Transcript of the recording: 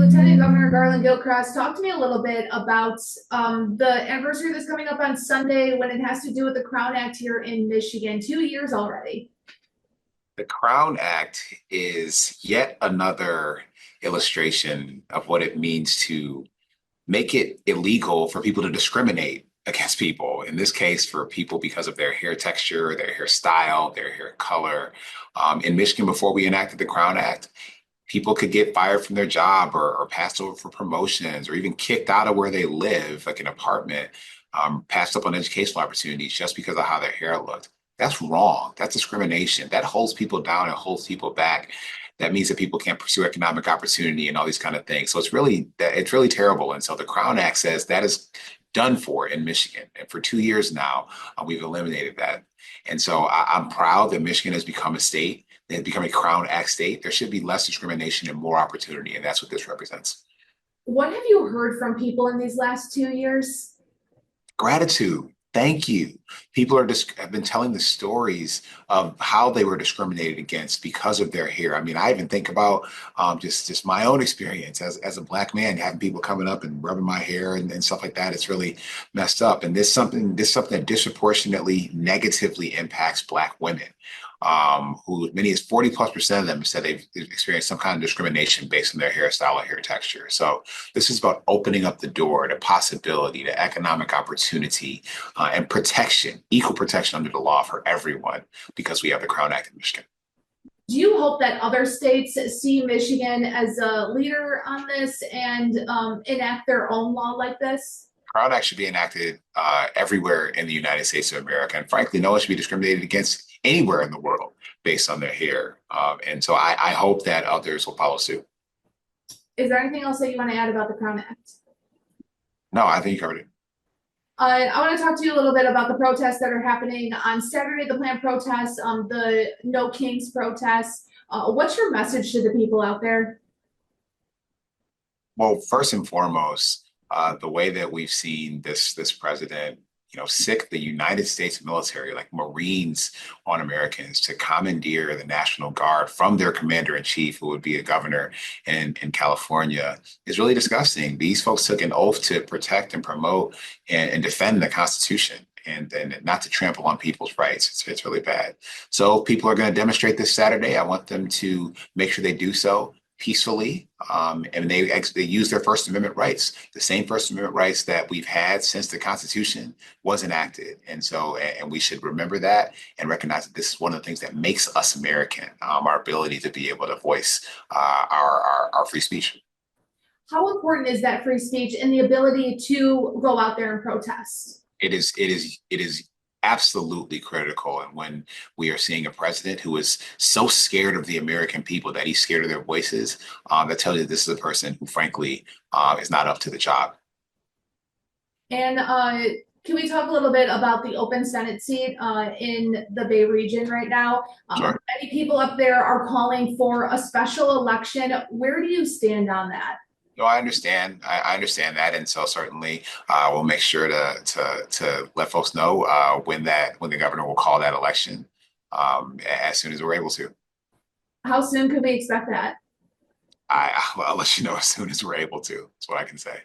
Lieutenant Governor Garlin Gilchrist, talk to me a little bit about the anniversary that's coming up on Sunday when it has to do with the Crown Act here in Michigan. 2 years already. The Crown Act is yet another illustration of what it means to make it illegal for people to discriminate against people. In this case, for people because of their hair texture, their hairstyle, their hair color. In Michigan, before we enacted the Crown Act, people could get fired from their job or passed over for promotions or even kicked out of where they live, like an apartment, passed up on educational opportunities just because of how their hair looked. That's wrong. That's discrimination. That holds people down and holds people back. That means that people can't pursue economic opportunity and all these kind of things. So it's really terrible. And so the Crown Act says that is done for in Michigan. And for 2 years now, we've eliminated that. And so I'm proud that Michigan has become a state, that has become a Crown Act state. There should be less discrimination and more opportunity. And that's what this represents. What have you heard from people in these last 2 years? Gratitude. Thank you. People have been telling the stories of how they were discriminated against because of their hair. I mean, I even think about just my own experience as a Black man, having people coming up and rubbing my hair and stuff like that. It's really messed up. And this something that disproportionately negatively impacts Black women. Who many as 40+% of them said they've experienced some kind of discrimination based on their hairstyle or hair texture. So this is about opening up the door to possibility, to economic opportunity, and protection, equal protection under the law for everyone, because we have the Crown Act in Michigan. Do you hope that other states see Michigan as a leader on this and enact their own law like this? Crown Act should be enacted everywhere in the United States of America. And frankly, no one should be discriminated against anywhere in the world based on their hair. And so I hope that others will follow suit. Is there anything else that you want to add about the Crown Act? No, I think you covered it. I want to talk to you a little bit about the protests that are happening on Saturday, the planned protests, the No Kings protests. What's your message to the people out there? Well, first and foremost, the way that we've seen this president, sick the United States military, like Marines on Americans, to commandeer the National Guard from their commander in chief, who would be a governor in California, is really disgusting. These folks took an oath to protect and promote and defend the Constitution. And not to trample on people's rights. It's really bad. So if people are going to demonstrate this Saturday, I want them to make sure they do so peacefully, and they use their First Amendment rights, the same First Amendment rights that we've had since the Constitution was enacted. And we should remember that and recognize that this is one of the things that makes us American, our ability to be able to voice our free speech. How important is that free speech and the ability to go out there and protest? It is absolutely critical. And when we are seeing a president who is so scared of the American people that he's scared of their voices, that tells you this is a person who, frankly, is not up to the job. And can we talk a little bit about the open Senate seat in the Bay region right now? Sure. Many people up there are calling for a special election. Where do you stand on that? No, I understand. I understand that, and so certainly we'll make sure to let folks know when the governor will call that election as soon as we're able to. How soon could we expect that? I'll let you know as soon as we're able to. That's what I can say.